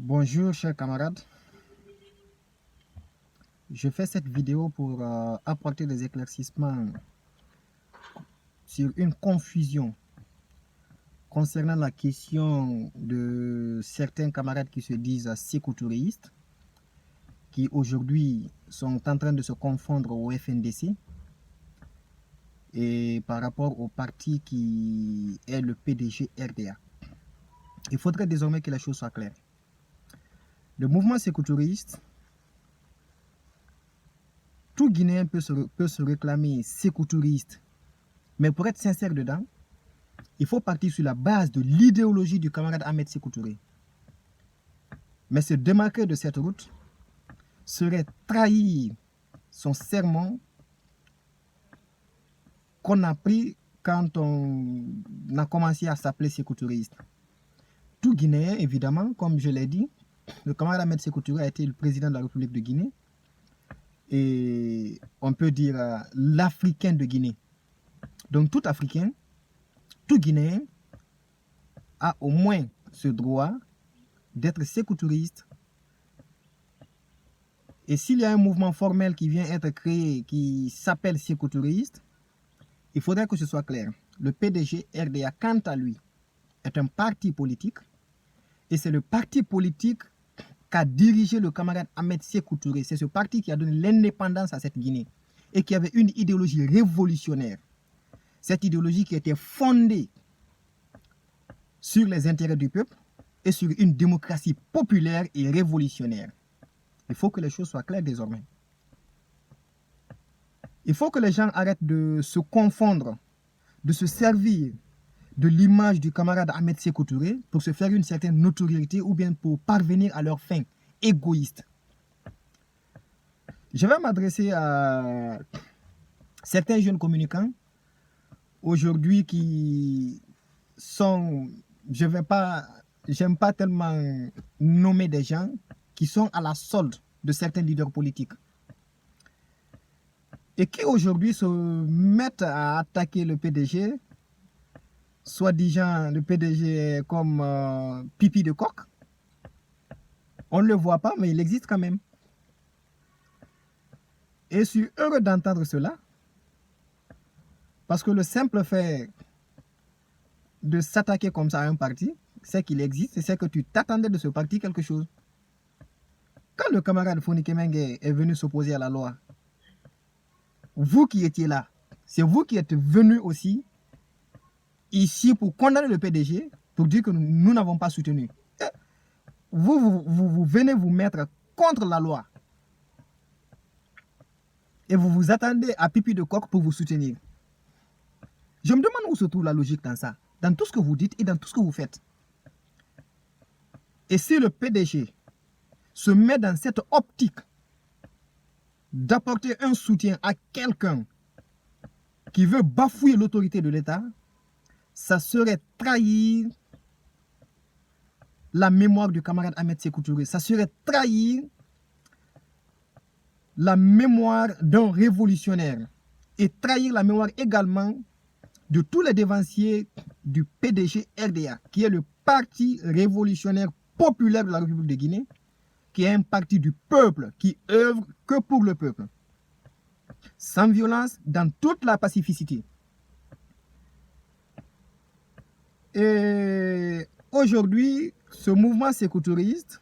Bonjour chers camarades, je fais cette vidéo pour apporter des éclaircissements sur une confusion concernant la question de certains camarades qui se disent sécoutouriistes, qui aujourd'hui sont en train de se confondre au FNDC et par rapport au parti qui est le PDG RDA. Il faudrait désormais que les choses soient claires. Le mouvement sécoutouriste, tout Guinéen peut se réclamer sécoutouriste, mais pour être sincère dedans, il faut partir sur la base de l'idéologie du camarade Ahmed Sékou Touré. Mais se démarquer de cette route serait trahir son serment qu'on a pris quand on a commencé à s'appeler Sékou Touriste. Tout Guinéen, évidemment, comme je l'ai dit, le camarade Ahmed Sékou Touré a été le président de la République de Guinée et on peut dire l'Africain de Guinée. Donc tout Africain, tout Guinéen a au moins ce droit d'être sécoutouriste. Et s'il y a un mouvement formel qui vient être créé qui s'appelle sécoutouriste, il faudrait que ce soit clair. Le PDG RDA, quant à lui, est un parti politique et c'est le parti politique qu'a dirigé le camarade Ahmed Sékou Touré. C'est ce parti qui a donné l'indépendance à cette Guinée et qui avait une idéologie révolutionnaire. Cette idéologie qui était fondée sur les intérêts du peuple et sur une démocratie populaire et révolutionnaire. Il faut que les choses soient claires désormais. Il faut que les gens arrêtent de se confondre, de se servir de l'image du camarade Ahmed Sékou Touré pour se faire une certaine notoriété ou bien pour parvenir à leurs fins égoïstes. Je vais m'adresser à certains jeunes communicants aujourd'hui qui sont, j'aime pas tellement nommer des gens qui sont à la solde de certains leaders politiques et qui aujourd'hui se mettent à attaquer le PDG, soi-disant le PDG comme pipi de coq. On ne le voit pas, mais il existe quand même. Et je suis heureux d'entendre cela, parce que le simple fait de s'attaquer comme ça à un parti, c'est qu'il existe et c'est que tu t'attendais de ce parti quelque chose. Quand le camarade Foni Kemenge est venu s'opposer à la loi, vous qui étiez là, c'est vous qui êtes venus aussi ici pour condamner le PDG, pour dire que nous n'avons pas soutenu. Vous venez vous mettre contre la loi. Et vous vous attendez à pipi de coq pour vous soutenir. Je me demande où se trouve la logique dans ça, dans tout ce que vous dites et dans tout ce que vous faites. Et si le PDG se met dans cette optique d'apporter un soutien à quelqu'un qui veut bafouer l'autorité de l'État, ça serait trahir la mémoire du camarade Ahmed Sékou Touré. Ça serait trahir la mémoire d'un révolutionnaire et trahir la mémoire également de tous les dévanciers du PDG RDA, qui est le parti révolutionnaire populaire de la République de Guinée, qui est un parti du peuple, qui œuvre que pour le peuple, sans violence, dans toute la pacificité. Et aujourd'hui, ce mouvement sécoutouriste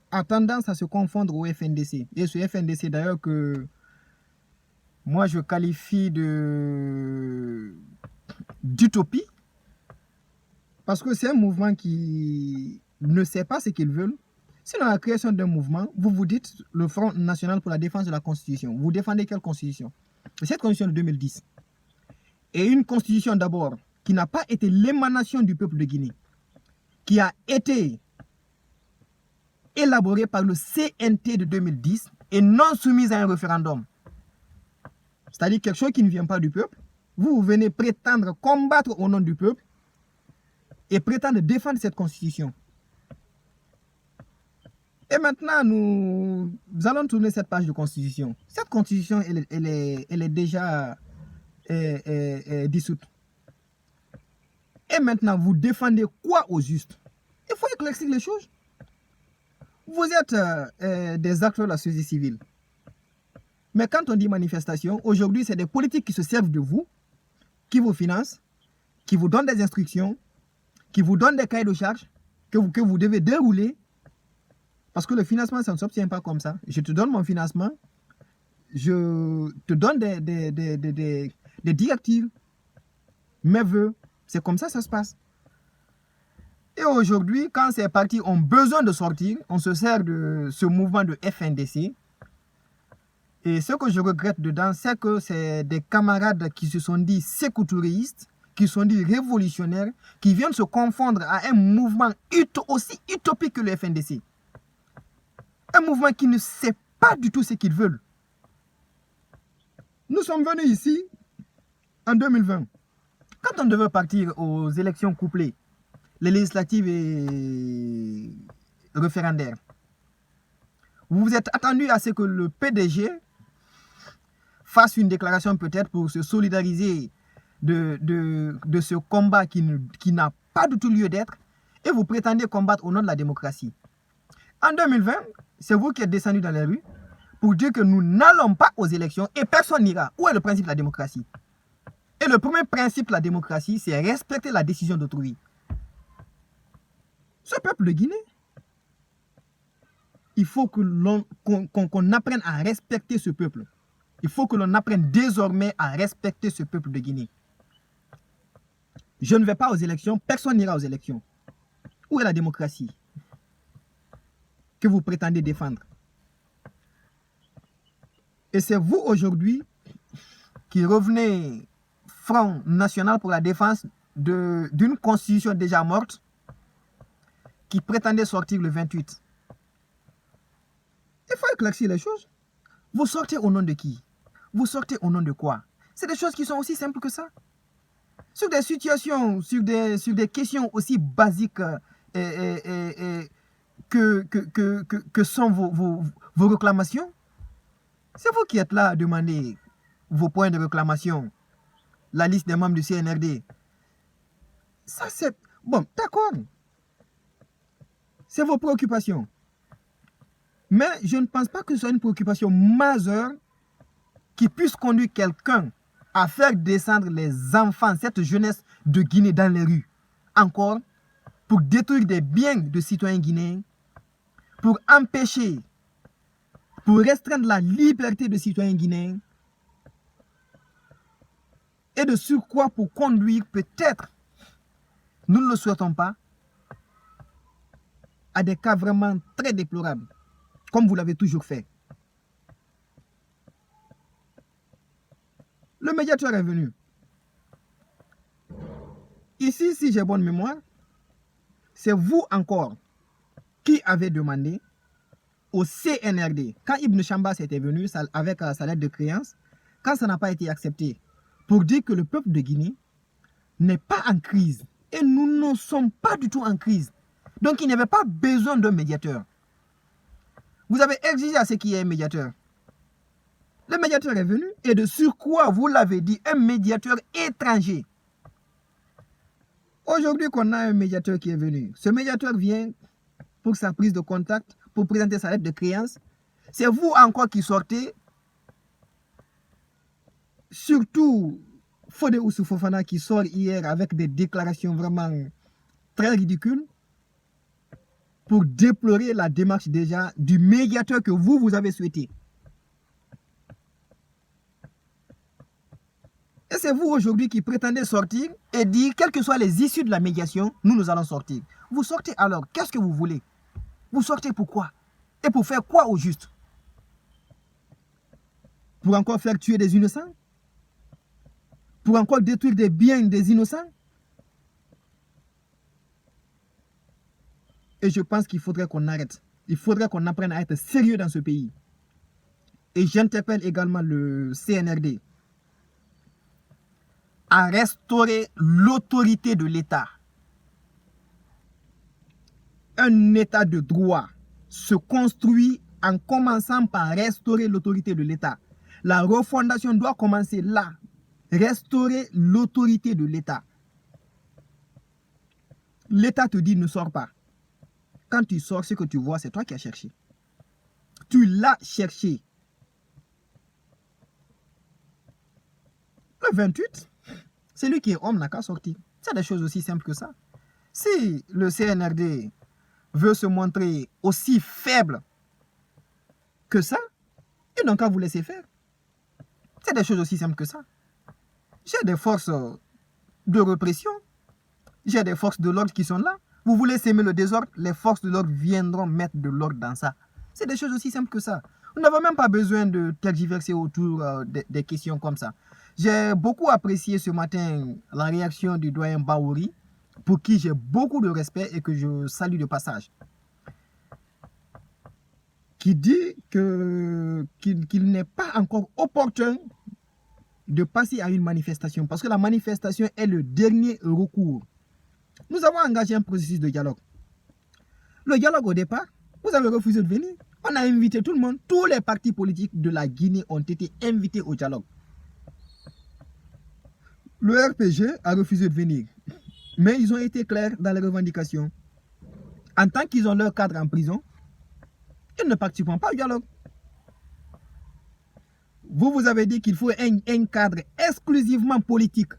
a tendance à se confondre au FNDC. Et ce FNDC d'ailleurs que moi je qualifie d'utopie, parce que c'est un mouvement qui ne sait pas ce qu'ils veulent. Sinon, la création d'un mouvement, vous vous dites le Front National pour la défense de la Constitution. Vous défendez quelle Constitution? Cette Constitution de 2010. Et une Constitution d'abord qui n'a pas été l'émanation du peuple de Guinée, qui a été élaborée par le CNT de 2010 et non soumise à un référendum. C'est-à-dire quelque chose qui ne vient pas du peuple. Vous venez prétendre combattre au nom du peuple et prétendre défendre cette Constitution. Et maintenant, nous allons tourner cette page de Constitution. Cette Constitution, elle est déjà dissoute. Et maintenant, vous défendez quoi au juste? Il faut éclaircir les choses. Vous êtes des acteurs de la société civile. Mais quand on dit manifestation, aujourd'hui, c'est des politiques qui se servent de vous, qui vous financent, qui vous donnent des instructions, qui vous donnent des cahiers de charges que vous devez dérouler. Parce que le financement, ça ne s'obtient pas comme ça. Je te donne mon financement, je te donne des directives, mes vœux. C'est comme ça que ça se passe. Et aujourd'hui, quand ces partis ont besoin de sortir, on se sert de ce mouvement de FNDC. Et ce que je regrette dedans, c'est que c'est des camarades qui se sont dit sécouturistes, qui se sont dit révolutionnaires, qui viennent se confondre à un mouvement aussi utopique que le FNDC. Un mouvement qui ne sait pas du tout ce qu'ils veulent. Nous sommes venus ici en 2020. Quand on devait partir aux élections couplées, les législatives et référendaires, vous vous êtes attendu à ce que le PDG fasse une déclaration peut-être pour se solidariser de ce combat qui n'a pas du tout lieu d'être, et vous prétendez combattre au nom de la démocratie. En 2020, c'est vous qui êtes descendu dans les rues pour dire que nous n'allons pas aux élections et personne n'ira. Où est le principe de la démocratie? Et le premier principe de la démocratie, c'est respecter la décision d'autrui. Ce peuple de Guinée, il faut qu'on apprenne à respecter ce peuple. Il faut que l'on apprenne désormais à respecter ce peuple de Guinée. Je ne vais pas aux élections, personne n'ira aux élections. Où est la démocratie que vous prétendez défendre? Et c'est vous aujourd'hui qui revenez Front National pour la défense d'une constitution déjà morte qui prétendait sortir le 28. Il faut éclaircir les choses. Vous sortez au nom de qui? Vous sortez au nom de quoi? C'est des choses qui sont aussi simples que ça. Sur des situations, sur des questions aussi basiques que sont vos réclamations, c'est vous qui êtes là à demander vos points de réclamation, la liste des membres du CNRD. Ça, c'est... Bon, d'accord. C'est vos préoccupations. Mais je ne pense pas que ce soit une préoccupation majeure qui puisse conduire quelqu'un à faire descendre les enfants, cette jeunesse de Guinée dans les rues, encore, pour détruire des biens de citoyens guinéens, pour empêcher, pour restreindre la liberté de citoyens guinéens, et de surcroît pour conduire peut-être, nous ne le souhaitons pas, à des cas vraiment très déplorables, comme vous l'avez toujours fait. Le médiateur est venu. Ici, si j'ai bonne mémoire, c'est vous encore qui avez demandé au CNRD, quand Ibn Chambas était venu avec sa lettre de créance, quand ça n'a pas été accepté, pour dire que le peuple de Guinée n'est pas en crise. Et nous ne sommes pas du tout en crise. Donc il n'y avait pas besoin d'un médiateur. Vous avez exigé à ce qu'il y ait un médiateur. Le médiateur est venu et de surcroît, vous l'avez dit, un médiateur étranger. Aujourd'hui qu'on a un médiateur qui est venu, ce médiateur vient pour sa prise de contact, pour présenter sa lettre de créance. C'est vous encore qui sortez, surtout Fodé Oussou Fofana qui sort hier avec des déclarations vraiment très ridicules pour déplorer la démarche déjà du médiateur que vous avez souhaité. Et c'est vous aujourd'hui qui prétendez sortir et dire, quelles que soient les issues de la médiation, nous allons sortir. Vous sortez alors, qu'est-ce que vous voulez? Vous sortez pourquoi? Et pour faire quoi au juste? Pour encore faire tuer des innocents? Pour encore détruire des biens des innocents? Et je pense qu'il faudrait qu'on arrête. Il faudrait qu'on apprenne à être sérieux dans ce pays. Et j'interpelle également le CNRD à restaurer l'autorité de l'État. Un État de droit se construit en commençant par restaurer l'autorité de l'État. La refondation doit commencer là. Restaurer l'autorité de l'État. L'État te dit ne sors pas. quand tu sors, ce que tu vois, c'est toi qui as cherché. Tu l'as cherché. Le 28, c'est lui qui est homme n'a qu'à sortir. C'est des choses aussi simples que ça. Si le CNRD veut se montrer aussi faible que ça, ils n'ont qu'à vous laisser faire. C'est des choses aussi simples que ça. J'ai des forces de répression. J'ai des forces de l'ordre qui sont là. Vous voulez s'aimer le désordre, les forces de l'ordre viendront mettre de l'ordre dans ça. C'est des choses aussi simples que ça. Vous n'avez même pas besoin de tergiverser autour des questions comme ça. J'ai beaucoup apprécié ce matin la réaction du doyen Baouri, pour qui j'ai beaucoup de respect et que je salue de passage. Qui dit qu'il n'est pas encore opportun de passer à une manifestation, parce que la manifestation est le dernier recours. Nous avons engagé un processus de dialogue. Le dialogue au départ, vous avez refusé de venir. On a invité tout le monde. Tous les partis politiques de la Guinée ont été invités au dialogue. Le RPG a refusé de venir. Mais ils ont été clairs dans les revendications. En tant qu'ils ont leur cadre en prison, ils ne participeront pas au dialogue. Vous avez dit qu'il faut un cadre exclusivement politique.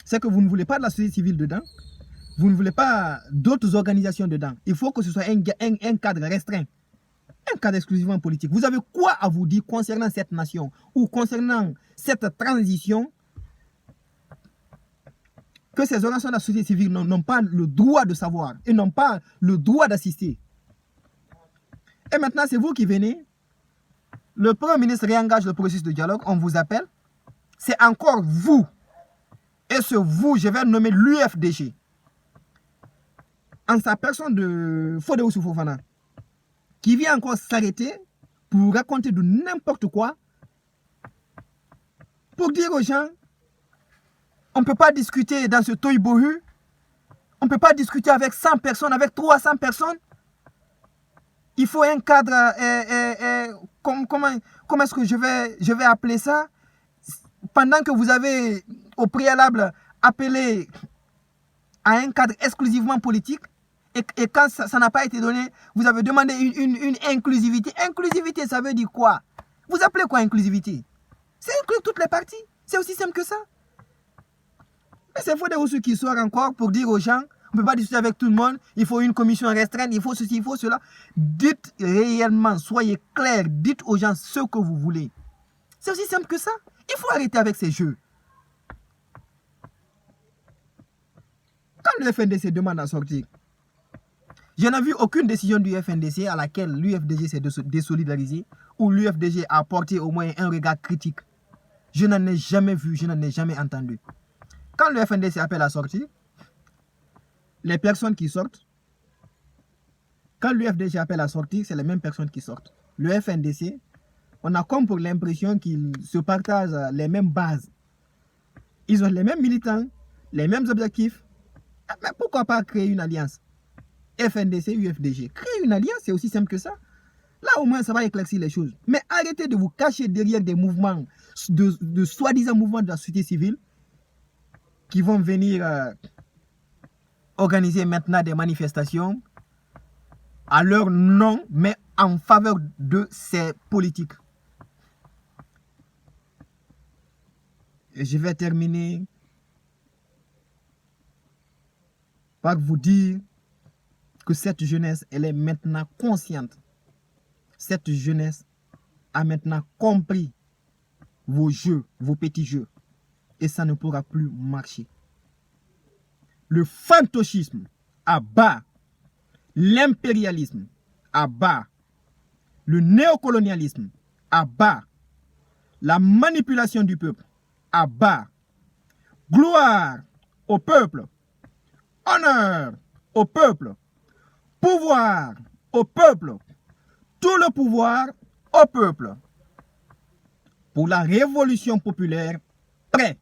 C'est que vous ne voulez pas de la société civile dedans. Vous ne voulez pas d'autres organisations dedans. Il faut que ce soit un cadre restreint. Un cadre exclusivement politique. Vous avez quoi à vous dire concernant cette nation ou concernant cette transition que ces organisations de la société civile n'ont pas le droit de savoir et n'ont pas le droit d'assister. Et maintenant, c'est vous qui venez. Le Premier ministre réengage le processus de dialogue. On vous appelle. C'est encore vous. Et ce vous, je vais nommer l'UFDG. En sa personne de Fodé Oussou Fofana, qui vient encore s'arrêter pour raconter de n'importe quoi, pour dire aux gens, on ne peut pas discuter dans ce toy-bohu, on ne peut pas discuter avec 100 personnes, avec 300 personnes. Il faut un cadre, comment est-ce que je vais appeler ça? Pendant que vous avez au préalable appelé à un cadre exclusivement politique, et quand ça n'a pas été donné, vous avez demandé une inclusivité. Inclusivité, ça veut dire quoi? Vous appelez quoi inclusivité? C'est inclure toutes les parties. C'est aussi simple que ça. Mais c'est Fodé Oussou qui sort encore pour dire aux gens, on ne peut pas discuter avec tout le monde, il faut une commission restreinte, il faut ceci, il faut cela. Dites réellement, soyez clairs, dites aux gens ce que vous voulez. C'est aussi simple que ça. Il faut arrêter avec ces jeux. Quand le FNDC demande à sortir, je n'ai vu aucune décision du FNDC à laquelle l'UFDG s'est désolidarisé ou l'UFDG a apporté au moins un regard critique. Je n'en ai jamais vu, je n'en ai jamais entendu. Quand le FNDC appelle à sortir, les personnes qui sortent, quand l'UFDG appelle à sortir, c'est les mêmes personnes qui sortent. Le FNDC, on a comme pour l'impression qu'ils se partagent les mêmes bases. Ils ont les mêmes militants, les mêmes objectifs. Mais pourquoi pas créer une alliance? FNDC, UFDG. Créer une alliance, c'est aussi simple que ça. Là, au moins, ça va éclaircir les choses. Mais arrêtez de vous cacher derrière des mouvements, de soi-disant mouvements de la société civile, qui vont venir organiser maintenant des manifestations à leur nom, mais en faveur de ces politiques. Et je vais terminer par vous dire que cette jeunesse, elle est maintenant consciente. Cette jeunesse a maintenant compris vos jeux, vos petits jeux. Et ça ne pourra plus marcher. Le fantocisme à bas, l'impérialisme à bas, le néocolonialisme à bas, la manipulation du peuple à bas, gloire au peuple, honneur au peuple, pouvoir au peuple, tout le pouvoir au peuple. Pour la révolution populaire, prêt.